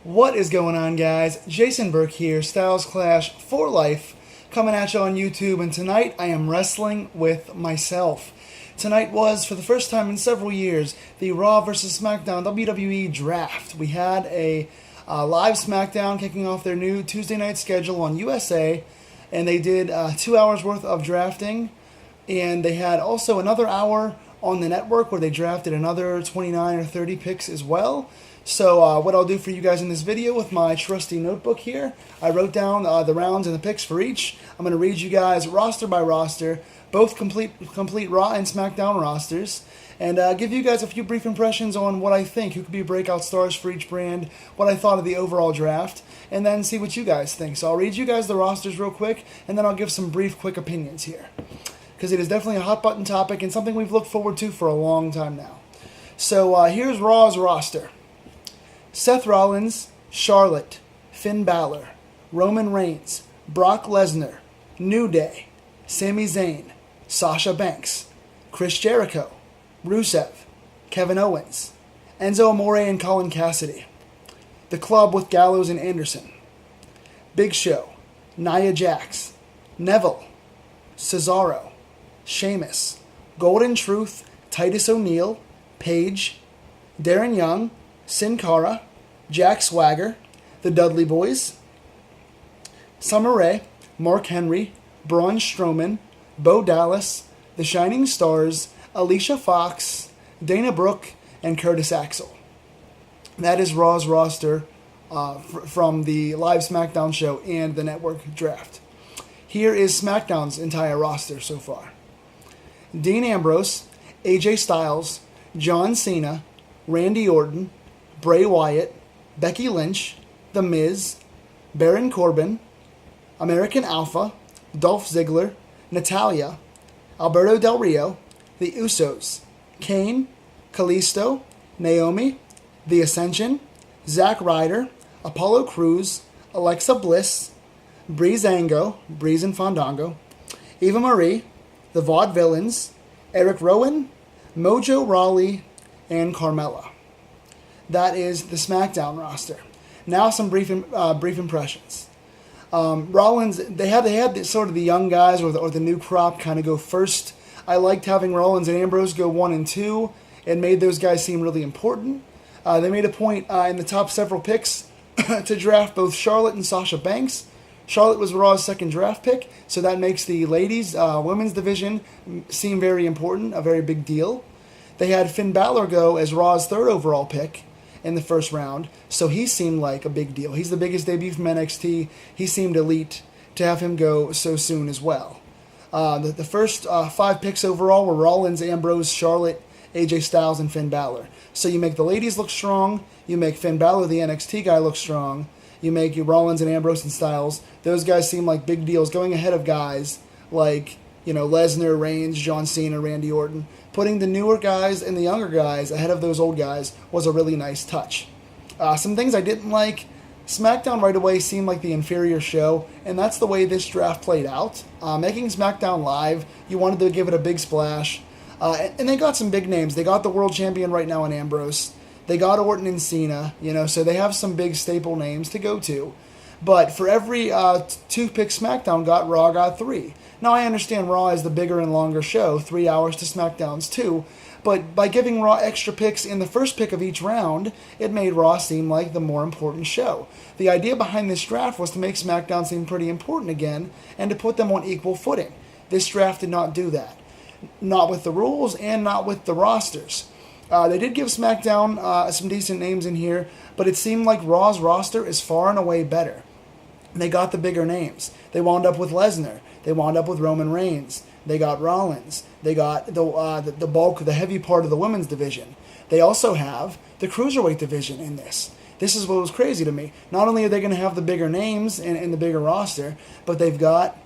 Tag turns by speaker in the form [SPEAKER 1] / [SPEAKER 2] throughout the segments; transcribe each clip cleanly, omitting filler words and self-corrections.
[SPEAKER 1] What is going on, guys? Jason Burke here, Styles Clash for Life, coming at you on YouTube, and tonight I am wrestling with myself. Tonight was, for the first time in several years, the Raw vs. SmackDown WWE Draft. We had a live SmackDown kicking off their new Tuesday night schedule on USA, and they did 2 hours worth of drafting, and they had also another hour on the network where they drafted another 29 or 30 picks as well. So what I'll do for you guys in this video with my trusty notebook here, I wrote down the rounds and the picks for each. I'm going to read you guys roster by roster, both complete Raw and SmackDown rosters, and give you guys a few brief impressions on what I think, who could be breakout stars for each brand, what I thought of the overall draft, and then see what you guys think. So I'll read you guys the rosters real quick, and then I'll give some brief, quick opinions here, because it is definitely a hot button topic and something we've looked forward to for a long time now. So here's Raw's roster. Seth Rollins, Charlotte, Finn Balor, Roman Reigns, Brock Lesnar, New Day, Sami Zayn, Sasha Banks, Chris Jericho, Rusev, Kevin Owens, Enzo Amore and Colin Cassidy. The Club with Gallows and Anderson. Big Show, Nia Jax, Neville, Cesaro, Sheamus, Golden Truth, Titus O'Neil, Paige, Darren Young, Sin Cara, Jack Swagger, the Dudley Boys, Summer Rae, Mark Henry, Braun Strowman, Bo Dallas, The Shining Stars, Alicia Fox, Dana Brooke, and Curtis Axel. That is Raw's roster from the live SmackDown show and the network draft. Here is SmackDown's entire roster so far. Dean Ambrose, AJ Styles, John Cena, Randy Orton, Bray Wyatt, Becky Lynch, The Miz, Baron Corbin, American Alpha, Dolph Ziggler, Natalya, Alberto Del Rio, The Usos, Kane, Kalisto, Naomi, The Ascension, Zack Ryder, Apollo Crews, Alexa Bliss, Breezango, Breeze and Fandango, Eva Marie, The Vaudevillains, Eric Rowan, Mojo Rawley, and Carmella. That is the SmackDown roster. Now some brief impressions. Rollins, they had sort of the young guys or the new crop kind of go first. I liked having Rollins and Ambrose go 1 and 2. It made those guys seem really important. They made a point in the top several picks to draft both Charlotte and Sasha Banks. Charlotte was Raw's second draft pick, so that makes the ladies' women's division seem very important, a very big deal. They had Finn Balor go as Raw's third overall pick in the first round, so he seemed like a big deal. He's the biggest debut from NXT. He seemed elite to have him go so soon as well. The first 5 picks overall were Rollins, Ambrose, Charlotte, AJ Styles, and Finn Balor. So you make the ladies look strong, you make Finn Balor, the NXT guy, look strong, you make Rollins and Ambrose and Styles. Those guys seem like big deals, going ahead of guys like Lesnar, Reigns, John Cena, Randy Orton. Putting the newer guys and the younger guys ahead of those old guys was a really nice touch. Some things I didn't like. SmackDown right away seemed like the inferior show, and that's the way this draft played out. Making SmackDown live, you wanted to give it a big splash. And they got some big names. They got the world champion right now in Ambrose. They got Orton and Cena, so they have some big staple names to go to. But for every 2 picks SmackDown got, Raw got 3. Now, I understand Raw is the bigger and longer show, 3 hours to SmackDown's 2, but by giving Raw extra picks in the first pick of each round, it made Raw seem like the more important show. The idea behind this draft was to make SmackDown seem pretty important again, and to put them on equal footing. This draft did not do that. Not with the rules, and not with the rosters. They did give SmackDown some decent names in here, but it seemed like Raw's roster is far and away better. They got the bigger names. They wound up with Lesnar. They wound up with Roman Reigns. They got Rollins. They got the bulk, the heavy part of the women's division. They also have the cruiserweight division in this. This is what was crazy to me. Not only are they going to have the bigger names and the bigger roster, but they've got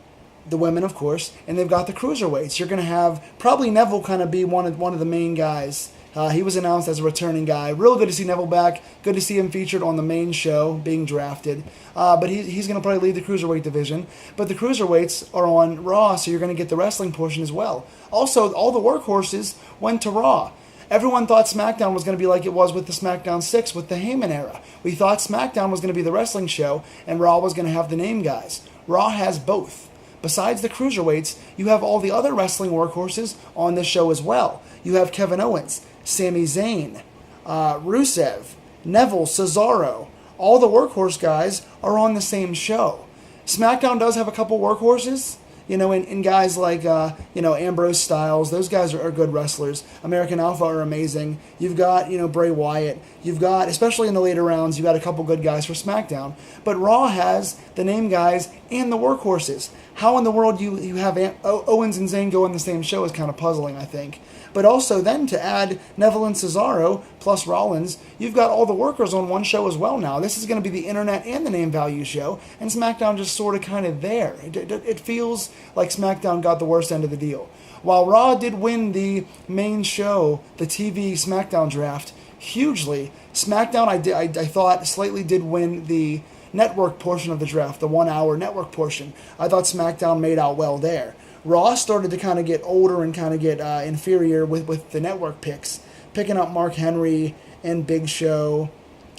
[SPEAKER 1] the women, of course, and they've got the cruiserweights. You're going to have probably Neville kind of be one of the main guys. He was announced as a returning guy. Real good to see Neville back. Good to see him featured on the main show, being drafted. But he's going to probably lead the cruiserweight division. But the cruiserweights are on Raw, so you're going to get the wrestling portion as well. Also, all the workhorses went to Raw. Everyone thought SmackDown was going to be like it was with the SmackDown 6 with the Heyman era. We thought SmackDown was going to be the wrestling show and Raw was going to have the name guys. Raw has both. Besides the cruiserweights, you have all the other wrestling workhorses on this show as well. You have Kevin Owens, Sami Zayn, Rusev, Neville, Cesaro. All the workhorse guys are on the same show. SmackDown does have a couple workhorses, in guys like, Ambrose Styles. Those guys are good wrestlers. American Alpha are amazing. You've got, Bray Wyatt. You've got, especially in the later rounds, you've got a couple good guys for SmackDown. But Raw has the name guys and the workhorses. How in the world you have Owens and Zayn go on the same show is kind of puzzling, I think. But also then to add Neville and Cesaro plus Rollins, you've got all the workers on one show as well now. This is going to be the internet and the name value show, and SmackDown just sort of kind of there. It feels like SmackDown got the worst end of the deal. While Raw did win the main show, the TV SmackDown draft, hugely, SmackDown I thought slightly did win the network portion of the draft, the 1 hour network portion. I thought SmackDown made out well there. Raw started to kind of get older and kind of get inferior with the network picks, picking up Mark Henry and Big Show.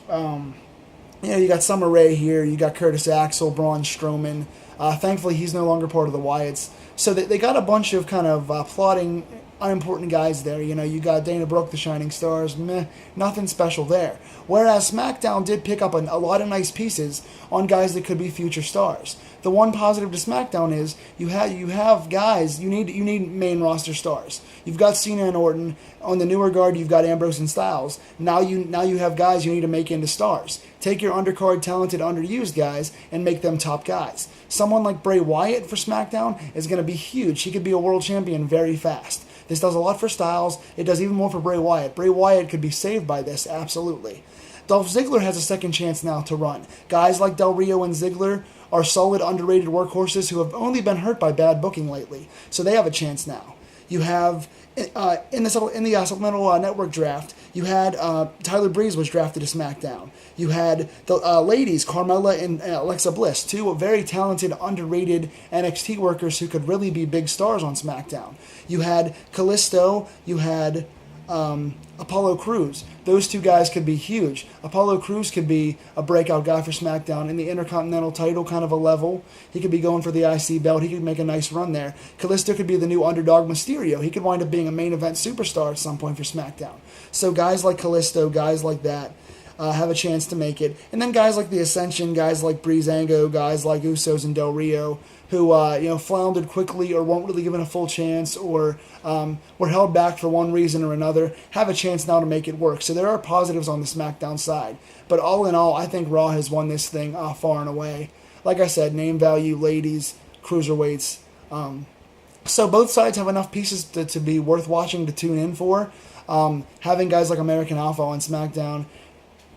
[SPEAKER 1] You got Summer Rae here. You got Curtis Axel, Braun Strowman. Thankfully, he's no longer part of the Wyatts. So they got a bunch of kind of plotting, unimportant guys there. You got Dana Brooke, the Shining Stars. Nothing special there. Whereas SmackDown did pick up a lot of nice pieces on guys that could be future stars. The one positive to SmackDown is you have guys, you need main roster stars. You've got Cena and Orton. On the newer guard, you've got Ambrose and Styles. Now you have guys you need to make into stars. Take your undercard, talented, underused guys and make them top guys. Someone like Bray Wyatt for SmackDown is going to be huge. He could be a world champion very fast. This does a lot for Styles. It does even more for Bray Wyatt. Bray Wyatt could be saved by this, absolutely. Dolph Ziggler has a second chance now to run. Guys like Del Rio and Ziggler are solid, underrated workhorses who have only been hurt by bad booking lately. So they have a chance now. You have, in the supplemental network draft, you had Tyler Breeze was drafted to SmackDown. You had the ladies, Carmella and Alexa Bliss, two very talented, underrated NXT workers who could really be big stars on SmackDown. You had Kalisto, you had Apollo Crews. Those two guys could be huge. Apollo Crews could be a breakout guy for SmackDown in the Intercontinental title kind of a level. He could be going for the IC belt. He could make a nice run there. Kalisto could be the new underdog Mysterio. He could wind up being a main event superstar at some point for SmackDown. So guys like Kalisto, guys like that, have a chance to make it. And then guys like the Ascension, guys like Breezango, guys like Usos and Del Rio, who floundered quickly or weren't really given a full chance or were held back for one reason or another, have a chance now to make it work. So there are positives on the SmackDown side. But all in all, I think Raw has won this thing far and away. Like I said, name value, ladies, cruiserweights. So both sides have enough pieces to be worth watching, to tune in for. Having guys like American Alpha on SmackDown,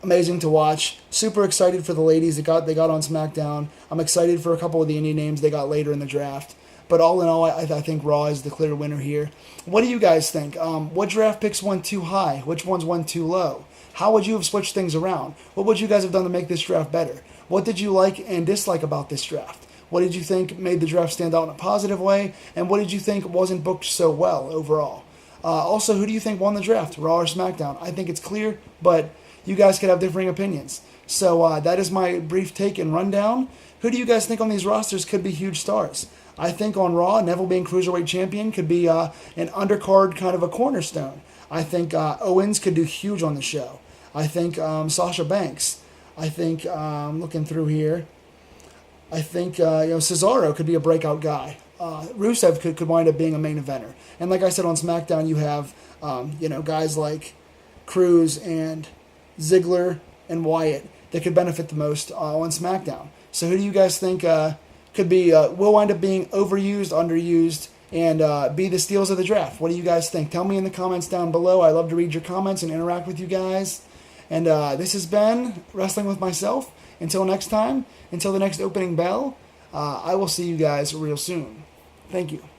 [SPEAKER 1] amazing to watch. Super excited for the ladies they got on SmackDown. I'm excited for a couple of the indie names they got later in the draft. But all in all, I think Raw is the clear winner here. What do you guys think? What draft picks went too high? Which ones went too low? How would you have switched things around? What would you guys have done to make this draft better? What did you like and dislike about this draft? What did you think made the draft stand out in a positive way? And what did you think wasn't booked so well overall? Also, who do you think won the draft, Raw or SmackDown? I think it's clear, but you guys could have differing opinions. So that is my brief take and rundown. Who do you guys think on these rosters could be huge stars? I think on Raw, Neville being Cruiserweight Champion could be an undercard kind of a cornerstone. I think Owens could do huge on the show. I think Sasha Banks. I think, looking through here, I think Cesaro could be a breakout guy. Rusev could wind up being a main eventer. And like I said, on SmackDown, you have guys like Crews and Ziggler and Wyatt that could benefit the most on SmackDown. So who do you guys think could be will wind up being overused, underused, and be the steals of the draft? What do you guys think? Tell me in the comments down below. I love to read your comments and interact with you guys. And this has been Wrestling with Myself. Until next time, until the next opening bell, I will see you guys real soon. Thank you.